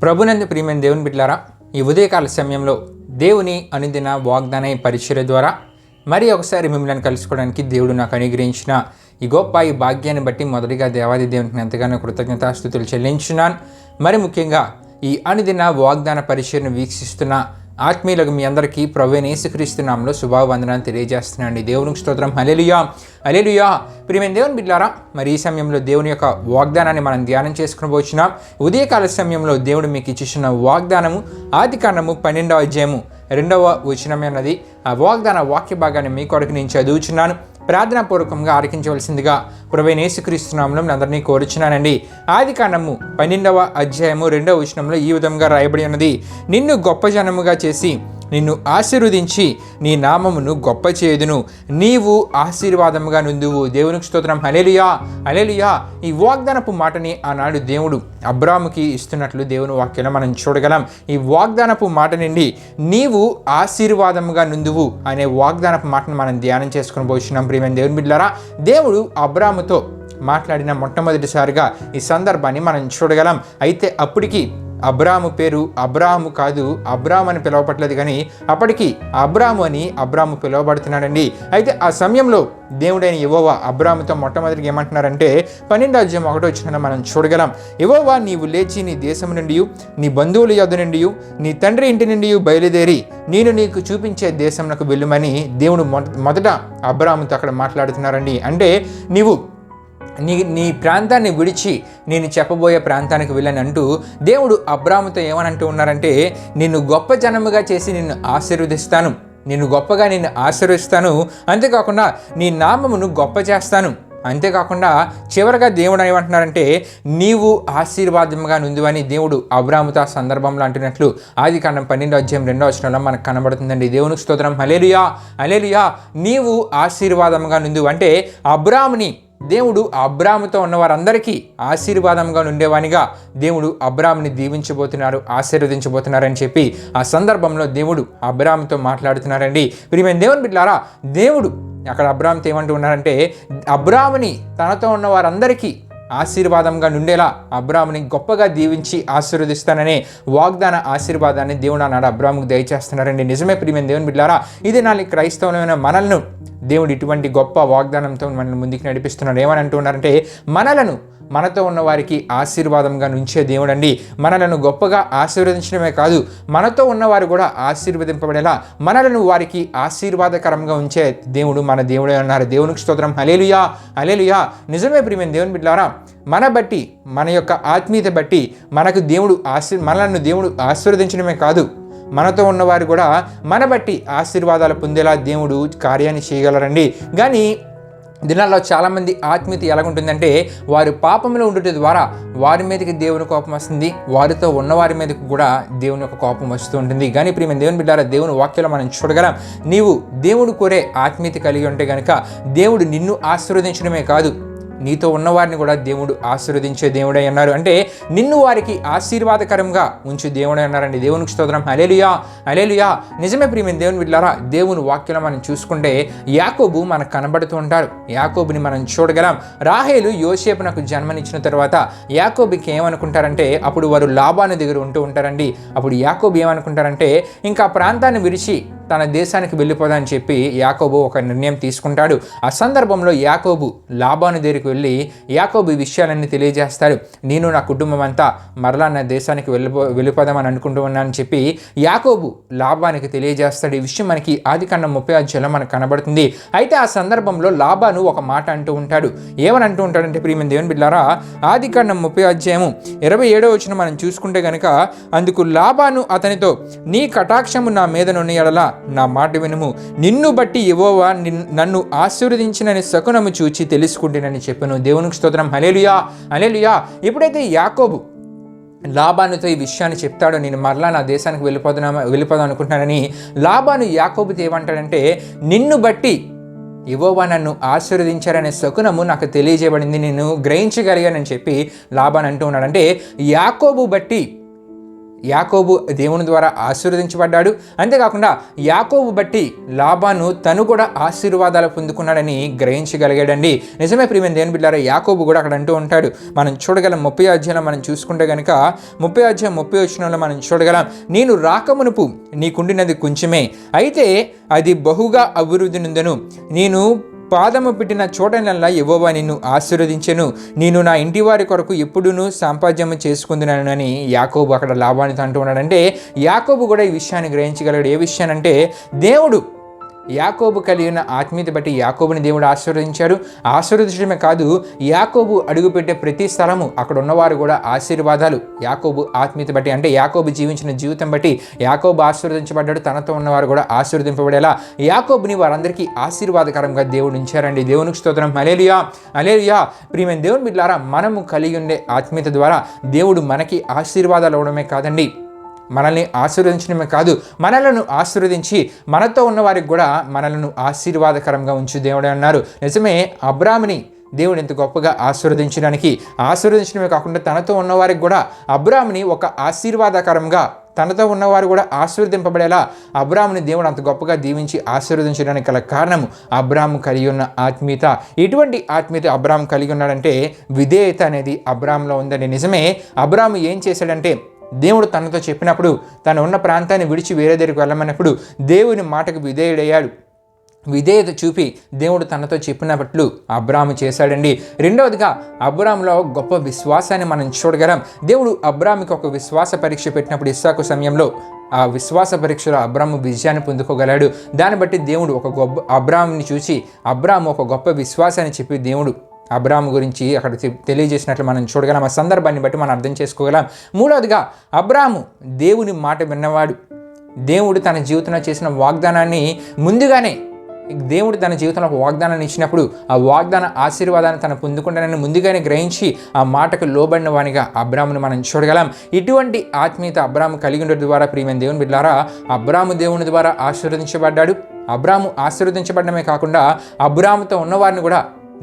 ప్రభునందు ప్రియమైన దేవుని బిడ్డలారా, ఈ ఉదయకాల సమయంలో దేవుని అనుదిన వాగ్దాన పరిచర్య ద్వారా మరి ఒకసారి మిమ్మల్ని కలుసుకోవడానికి దేవుడు నాకు అనుగ్రహించిన ఈ గొప్ప ఈ భాగ్యాన్ని బట్టి మొదటిగా దేవాది దేవునికి ఎంతగానో కృతజ్ఞతాస్తుతులు చెల్లించున్నాను. మరి ముఖ్యంగా ఈ అనుదిన వాగ్దాన పరిచర్యను వీక్షిస్తున్న ఆత్మీయులకు మీ అందరికీ ప్రభువైన యేసుక్రీస్తు నామములో శుభవందనాలు తెలియజేస్తున్నాను. దేవునికి స్తోత్రం. హల్లెలూయా, హల్లెలూయా. ప్రియమైన దేవుని బిడ్డలారా, మరి ఈ సమయంలో దేవుని యొక్క వాగ్దానాన్ని మనం ధ్యానం చేసుకుని వచ్చినాం. ఉదయకాల సమయంలో దేవుడు మీకు ఇచ్చిన వాగ్దానము ఆదికాండము 12వ అధ్యాయము 2వ వచనమే అన్నది. ఆ వాగ్దాన వాక్య భాగాన్ని మీ కొరకు నేను చదువుచున్నాను. ప్రార్థనాపూర్వకంగా ఆలకించవలసిందిగా ప్రభువైన యేసుక్రీస్తు నామములో అందరినీ కోరుచున్నానండి. ఆదికాండము 12వ అధ్యాయము 2వ వచనంలో ఈ విధంగా రాయబడి ఉన్నది: నిన్ను గొప్ప జనముగా చేసి నిన్ను ఆశీర్వదించి నీ నామమును గొప్ప చేయుదును, నీవు ఆశీర్వాదముగా నుందువు. దేవునికి స్తోత్రం. హల్లెలూయా, హల్లెలూయా. ఈ వాగ్దానపు మాటని ఆనాడు దేవుడు అబ్రాముకి ఇస్తున్నట్లు దేవుని వాక్యంలో మనం చూడగలం. ఈ వాగ్దానపు మాట నుండి నీవు ఆశీర్వాదముగా నుందువు అనే వాగ్దానపు మాటను మనం ధ్యానం చేసుకుని పోతున్నాం. ప్రియమైన దేవుని బిడ్డలారా, దేవుడు అబ్రాముతో మాట్లాడిన మొట్టమొదటిసారిగా ఈ సందర్భాన్ని మనం చూడగలం. అయితే అప్పటికి అబ్రాము పేరు అబ్రాము కాదు, అబ్రాము అని పిలవబడలేదు, కానీ అప్పటికి అబ్రాము పిలువబడుతున్నాడండి. అయితే ఆ సమయంలో దేవుడైన యెహోవా అబ్రాముతో మొట్టమొదటిగా ఏమంటున్నారంటే 12వ అధ్యాయం 1వ వచనంలో మనం చూడగలం. యెహోవా, నీవు లేచి నీ దేశం నుండి నీ బంధువుల యొద్ద నుండి నీ తండ్రి ఇంటి నుండి బయలుదేరి నేను నీకు చూపించే దేశంకు వెళ్ళమని దేవుడు మొదట అబ్రాముతో అక్కడ మాట్లాడుతున్నారండి. అంటే నీవు నీ ప్రాంతాన్ని విడిచి నేను చెప్పబోయే ప్రాంతానికి వెళ్ళని అంటూ దేవుడు అబ్రాముతో ఏమనంటూ ఉన్నారంటే, నిన్ను గొప్ప జనముగా చేసి నిన్ను ఆశీర్వదిస్తాను, నిన్ను ఆశీర్వదిస్తాను, అంతేకాకుండా నీ నామమును గొప్ప చేస్తాను. అంతేకాకుండా చివరిగా దేవుడు ఏమంటున్నారంటే, నీవు ఆశీర్వాదముగా నుందువని దేవుడు అబ్రాముతో ఆ సందర్భంలో అంటున్నట్లు ఆదికాండం 12వ అధ్యాయం 2వ వచనంలో మనకు కనబడుతుందండి. దేవునికి స్తోత్రం. హల్లెలూయా, హల్లెలూయా. నీవు ఆశీర్వాదముగా నుందువు అంటే అబ్రాముని దేవుడు అబ్రాముతో ఉన్న వారందరికీ ఆశీర్వాదంగా ఉండేవానిగా దేవుడు అబ్రాముని దీవించబోతున్నారు, ఆశీర్వదించబోతున్నారని చెప్పి ఆ సందర్భంలో దేవుడు అబ్రాముతో మాట్లాడుతున్నారండి. ప్రియమైన దేవుని బిడ్డలారా, దేవుడు అక్కడ అబ్రాముతో ఏమంటూ ఉన్నారంటే, అబ్రాముని తనతో ఉన్న వారందరికీ ఆశీర్వాదంగా నుండేలా అబ్రాముని గొప్పగా దీవించి ఆశీర్వదిస్తాననే వాగ్దాన ఆశీర్వాదాన్ని దేవుడు అన్నాడు అబ్రాముకు దయచేస్తున్నారండి. నిజమే ప్రియమైన దేవుని బిడ్డలారా, ఇది నాలుగు క్రైస్తవులైన మనల్ని దేవుడు ఇటువంటి గొప్ప వాగ్దానంతో మనల్ని ముందుకు నడిపిస్తున్నాడు. ఏమని అంటున్నారంటే, మనతో ఉన్న వారికి ఆశీర్వాదంగా నుంచే దేవుడు అండి. మనలను గొప్పగా ఆశీర్వదించడమే కాదు, మనతో ఉన్నవారు కూడా ఆశీర్వదింపబడేలా మనలను వారికి ఆశీర్వాదకరంగా ఉంచే దేవుడు మన దేవుడే ఉన్నారు. దేవునికి స్తోత్రం. హల్లెలూయా, హల్లెలూయా. నిజమే ప్రియమైన దేవుని బిడ్డలారా, మన యొక్క ఆత్మీయత బట్టి మనలను దేవుడు ఆశీర్వదించడమే కాదు, మనతో ఉన్నవారు కూడా మన బట్టి ఆశీర్వాదాలు పొందేలా దేవుడు కార్యాన్ని చేయగలరండి. కానీ దినాల్లో చాలామంది ఆత్మీయత ఎలాగుంటుందంటే, వారు పాపంలో ఉండటం ద్వారా వారి మీదకి దేవుని కోపం వస్తుంది, వారితో ఉన్నవారి మీదకి కూడా దేవుని యొక్క కోపం వస్తూ ఉంటుంది. కానీ ప్రియమైన దేవుని బిడ్డలారా, దేవుని వాక్యంలో మనం చూడగలం, నీవు దేవుడు కోరే ఆత్మీయత కలిగి ఉంటే కనుక దేవుడు నిన్ను ఆశీర్వదించడమే కాదు, నీతో ఉన్నవారిని కూడా దేవుడు ఆశీర్వదించే దేవుడై అన్నారు. అంటే నిన్ను వారికి ఆశీర్వాదకరంగా ఉంచు దేవుడై అన్నారండి. దేవునికి స్తోత్రం. హల్లెలూయా, హల్లెలూయా. నిజమే ప్రియమైన దేవుని బిడ్డలారా, దేవుని వాక్యంలో మనం చూసుకుంటే యాకోబు మనకు కనబడుతూ ఉంటారు. యాకోబుని మనం చూడగలం. రాహేలు యోసేపునకు జన్మనిచ్చిన తర్వాత యాకోబుకి ఏమనుకుంటారంటే, అప్పుడు వారు లాబాను దగ్గర ఉంటూ ఉంటారండి. అప్పుడు యాకోబు ఏమనుకుంటారంటే, ఇంకా ప్రాంతాన్ని విడిచి తన దేశానికి వెళ్ళిపోదని చెప్పి యాకోబు ఒక నిర్ణయం తీసుకుంటాడు. ఆ సందర్భంలో యాకోబు లాబాను దగ్గరికి వెళ్ళి యాకోబు ఈ విషయాలన్నీ తెలియజేస్తాడు. నేను నా కుటుంబం అంతా మరలా నా దేశానికి వెళ్ళిపోదామని అనుకుంటూ ఉన్నానని చెప్పి యాకోబు లాబానికి తెలియజేస్తాడు. ఈ విషయం మనకి ఆదికాండం 30వ అధ్యాయంలో మనకు కనబడుతుంది. అయితే ఆ సందర్భంలో లాబాను ఒక మాట అంటూ ఉంటాడు. ఏమని అంటూ ఉంటాడంటే, ప్రియమైన దేవుని బిడ్డలారా, ఆదికాండం 30వ అధ్యాయము 27వ వచనం మనం చూసుకుంటే గనక, అందుకు లాబాను అతనితో, నీ కటాక్షము నా మీద నున్న ఎడల నా మాట వినుము, నిన్ను బట్టి యెహోవా నన్ను ఆశీర్వదించినని శకునము చూచి తెలుసుకుంటేనని చెప్పాను. దేవునికి స్తోత్రం. హల్లెలూయా, హల్లెలూయా. ఎప్పుడైతే యాకోబు లాబానుతో ఈ విషయాన్ని చెప్తాడో, నేను మరలా నా దేశానికి వెళ్ళిపోదాం అనుకుంటున్నానని, లాబాను యాకోబుతో ఏమంటాడంటే, నిన్ను బట్టి యెహోవా నన్ను ఆశీర్వదించారనే శకునము నాకు తెలియజేయబడింది, నేను గ్రహించగలిగానని చెప్పి లాబాను అంటూ ఉన్నాడు. అంటే యాకోబు బట్టి యాకోబు దేవుని ద్వారా ఆశీర్వదించబడ్డాడు. అంతేకాకుండా యాకోబు బట్టి లాబాను తను కూడా ఆశీర్వాదాలు పొందుకున్నాడని గ్రహించగలిగాడండి. నిజమే ప్రియమైన దేవుని బిడ్డలారా, యాకోబు కూడా అక్కడ అంటూ ఉంటాడు. మనం చూడగలం 30వ అధ్యాయంలో మనం చూసుకుంటే కనుక 30వ అధ్యాయం 30వ వచనంలో మనం చూడగలం, నేను రాకమునుపు నీకుండినది కొంచెమే, అయితే అది బహుగా అభివృద్ధి నొందెను. నేను పాదము పెట్టిన చోటనల్లా యెహోవా నిన్ను ఆశీర్వదించెను. నేను నా ఇంటి వారి కొరకు ఎప్పుడూనూ సంపాద్యము చేసుకుంటున్నాను అని యాకోబు అక్కడ లాబానుతో అంటూ ఉన్నాడు. అంటే యాకోబు కూడా ఈ విషయాన్ని గ్రహించగలడు. ఏ విషయానంటే దేవుడు యాకోబు కలిగిన ఆత్మీయత బట్టి యాకోబుని దేవుడు ఆశీర్వదించాడు. ఆశీర్వదించడమే కాదు, యాకోబు అడుగుపెట్టే ప్రతి స్థలము అక్కడ ఉన్నవారు కూడా ఆశీర్వాదాలు యాకోబు ఆత్మీయత బట్టి, అంటే యాకోబు జీవించిన జీవితం బట్టి యాకోబు ఆశీర్వదించబడ్డాడు. తనతో ఉన్నవారు కూడా ఆశీర్వదింపబడేలా యాకోబుని వారందరికీ ఆశీర్వాదకరంగా దేవుడు ఉంచారండి. దేవునికి స్తోత్రం. హల్లెలూయా, హల్లెలూయా. ప్రియమైన దేవుని బిడ్డలారా, మనము కలిగి ఉండే ఆత్మీయత ద్వారా దేవుడు మనకి ఆశీర్వాదాలు ఇవ్వడమే కాదండి, మనల్ని ఆశీర్వదించడమే కాదు, మనలను ఆశీర్వదించి మనతో ఉన్న వారికి కూడా మనలను ఆశీర్వాదకరంగా ఉంచు దేవుడే అన్నారు. నిజమే, అబ్రాముని దేవుడు ఎంత గొప్పగా ఆశీర్వదించడమే కాకుండా తనతో ఉన్నవారికి కూడా అబ్రాముని ఒక ఆశీర్వాదకరంగా, తనతో ఉన్నవారు కూడా ఆశీర్వదింపబడేలా అబ్రాముని దేవుడు అంత గొప్పగా దీవించి ఆశీర్వదించడానికి గల కారణము అబ్రాము కలిగి ఉన్న ఆత్మీయత. ఎటువంటి ఆత్మీయత అబ్రాము కలిగి ఉన్నాడంటే విధేయత అనేది అబ్రాములో ఉందండి. నిజమే, అబ్రాము ఏం చేశాడంటే దేవుడు తనతో చెప్పినప్పుడు, తను ఉన్న ప్రాంతాన్ని విడిచి వేరే దగ్గరికి వెళ్ళమన్నప్పుడు దేవుని మాటకు విధేయుడయ్యాడు. విధేయత చూపి దేవుడు తనతో చెప్పినట్లు అబ్రాము చేశాడండి. రెండవదిగా అబ్రాములో గొప్ప విశ్వాసాన్ని మనం చూడగలం. దేవుడు అబ్రాముకి ఒక విశ్వాస పరీక్ష పెట్టినప్పుడు ఇస్సాకు సమయంలో ఆ విశ్వాస పరీక్షలో అబ్రాము విజయాన్ని పొందుకోగలాడు. దాన్ని బట్టి దేవుడు అబ్రాముని చూసి అబ్రాము ఒక గొప్ప విశ్వాసాన్ని చెప్పి దేవుడు అబ్రాము గురించి అక్కడ తెలియజేసినట్లు మనం చూడగలం. ఆ సందర్భాన్ని బట్టి మనం అర్థం చేసుకోగలం. మూడవదిగా అబ్రాము దేవుని మాట విన్నవాడు. దేవుడు తన జీవితంలో చేసిన వాగ్దానాన్ని ముందుగానే, దేవుడు తన జీవితంలో ఒక వాగ్దానాన్ని ఇచ్చినప్పుడు ఆ వాగ్దాన ఆశీర్వాదాన్ని తను పొందుకుంటానని ముందుగానే గ్రహించి ఆ మాటకు లోబడిన వానిగా అబ్రామును మనం చూడగలం. ఇటువంటి ఆత్మీయత అబ్రాము కలిగి ఉండడం ద్వారా ప్రియమైన దేవుని బిడ్డలారా, అబ్రాము దేవుని ద్వారా ఆశీర్వదించబడ్డాడు. అబ్రాము ఆశీర్వదించబడమే కాకుండా అబ్రాముతో ఉన్నవారిని కూడా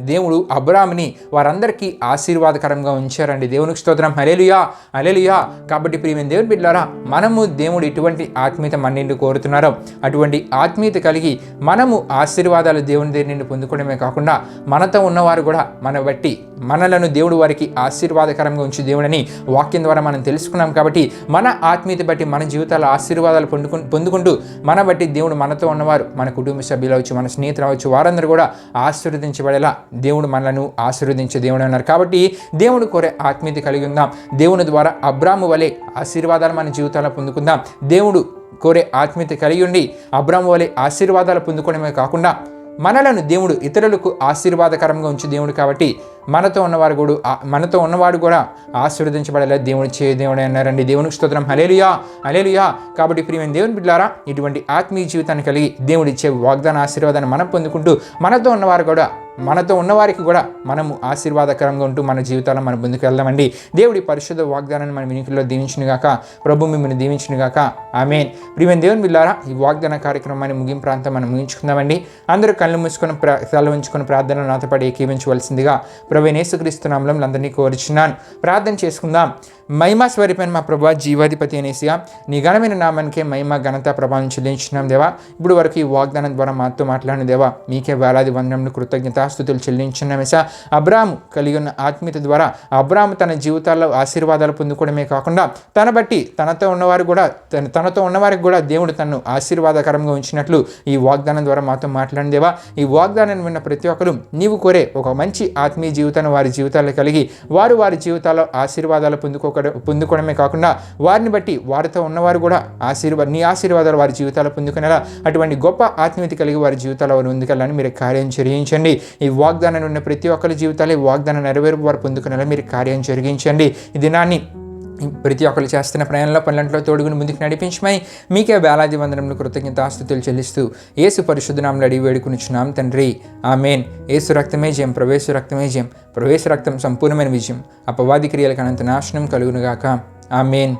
దేవుడు అబ్రాముని వారందరికీ ఆశీర్వాదకరంగా ఉంచారండి. దేవునికి స్తోత్రం. హల్లెలూయా, హల్లెలూయా. కాబట్టి ప్రియమైన దేవుని బిడ్డలారా, మనము దేవుడు ఎటువంటి ఆత్మీయత మన నుండి కోరుతున్నారో అటువంటి ఆత్మీయత కలిగి మనము ఆశీర్వాదాలు దేవుని దగ్గర నుండి పొందుకోవడమే కాకుండా మనతో ఉన్నవారు కూడా మనలను దేవుడు వారికి ఆశీర్వాదకరంగా ఉంచి దేవుడని వాక్యం ద్వారా మనం తెలుసుకున్నాం. కాబట్టి మన ఆత్మీయత బట్టి మన జీవితాల ఆశీర్వాదాలు పొందుకుంటూ మన బట్టి దేవుడు మనతో ఉన్నవారు, మన కుటుంబ సభ్యులు అవచ్చు, మన స్నేహితులు అవచ్చు, వారందరూ కూడా ఆశీర్వదించబడేలా దేవుడు మనలను ఆశీర్వదించే దేవుడు అన్నారు. కాబట్టి దేవుడు కోరే ఆత్మీయత కలిగి ఉందాం. దేవుని ద్వారా అబ్రాము వలె ఆశీర్వాదాలు మన జీవితాల్లో పొందుకుందాం. దేవుడు కోరే ఆత్మీయత కలిగి ఉండి అబ్రాము వలె ఆశీర్వాదాలు పొందుకోవడమే కాకుండా మనలను దేవుడు ఇతరులకు ఆశీర్వాదకరంగా ఉంచే దేవుడు. కాబట్టి మనతో ఉన్నవాడు కూడా ఆశీర్వదించబడేలా దేవుడు దేవుడే అన్నారండి. దేవునికి స్తోత్రం. హల్లెలూయా, హల్లెలూయా. కాబట్టి ప్రియమైన దేవుని బిడ్డలారా, ఇటువంటి ఆత్మీయ జీవితాన్ని కలిగి దేవుడు ఇచ్చే వాగ్దాన ఆశీర్వాదాన్ని మనం పొందుకుంటూ మనతో ఉన్నవారికి కూడా మనము ఆశీర్వాదకరంగా ఉంటూ మన జీవితాలను మనం ముందుకు వెళ్దామండి. దేవుడి పరిశుద్ధ వాగ్దానాన్ని మన వినికిడిలో దీవించునుగాక. ప్రభు మిమ్మల్ని దీవించునుగాక. ఆమేన్. ప్రియమైన దేవుని బిడ్డలారా, ఈ వాగ్దాన కార్యక్రమాన్ని ముగింపు ప్రాంతం మనం ముగించుకుందామండి. అందరూ కళ్ళు మూసుకొని తల ఉంచుకొని ప్రార్థనలు నాతో పాటు ఏకీవించవలసిందిగా ప్రభువైన యేసుక్రీస్తు నామములో అందరినీ కోరుచున్నాను. ప్రార్థన చేసుకుందాం. మహిమా స్వరూపైన మా ప్రభువా, జీవాధిపతి అనేసియా, నీ ఘనమైన నామానికే మహిమ ఘనత ప్రభావం చెల్లించున్నాం దేవా. ఇప్పుడు వరకు ఈ వాగ్దానం ద్వారా మాతో మాట్లాడిన దేవా, మీకే వేలాది వందనములు కృతజ్ఞతాస్తుతులు చెల్లించున్నామేసా. అబ్రాము కలిగి ఉన్న ఆత్మీయత ద్వారా అబ్రాము తన జీవితాల్లో ఆశీర్వాదాలు పొందుకోవడమే కాకుండా తనతో ఉన్నవారికి కూడా దేవుడు తనను ఆశీర్వాదకరంగా ఉంచినట్లు ఈ వాగ్దానం ద్వారా మాతో మాట్లాడిన దేవా. ఈ వాగ్దానాన్ని విన్న ప్రతి ఒక్కరు నీవు కోరే ఒక మంచి ఆత్మీయ జీవితాన్ని వారి జీవితాల్లో కలిగి వారి జీవితాల్లో ఆశీర్వాదాలు పొందుకోవడమే కాకుండా వారిని బట్టి వారితో ఉన్నవారు కూడా నీ ఆశీర్వాదాలు వారి జీవితాలు పొందుకునేలా అటువంటి గొప్ప ఆత్మీయత కలిగి వారి జీవితాల్లో వారు ముందుకెళ్ళాలని మీరు కార్యం జరిగించండి. ఈ వాగ్దానం ఉన్న ప్రతి ఒక్కరి జీవితాలు ఈ వాగ్దానం నెరవేర్పు వారు పొందుకునేలా మీరు కార్యం జరిగించండి. ఈ దినాన్ని ప్రతి ఒక్కరు చేస్తున్న ప్రయాణంలో పనులంట్లో తోడుగుని ముందుకు నడిపించమై మీకే వేలాది వందనములు కృతజ్ఞతాస్తుతులు చెల్లిస్తూ యేసు పరిశుద్ధ నామములో అడిగి వేడుకొనుచున్నాం తండ్రి. ఆమేన్. యేసు రక్తమే జయం, ప్రవేశ రక్తమే జయం, ప్రవేశ రక్తం సంపూర్ణమైన విజయం, అపవాది క్రియలకు అనంత నాశనం కలుగునుగాక. ఆమేన్.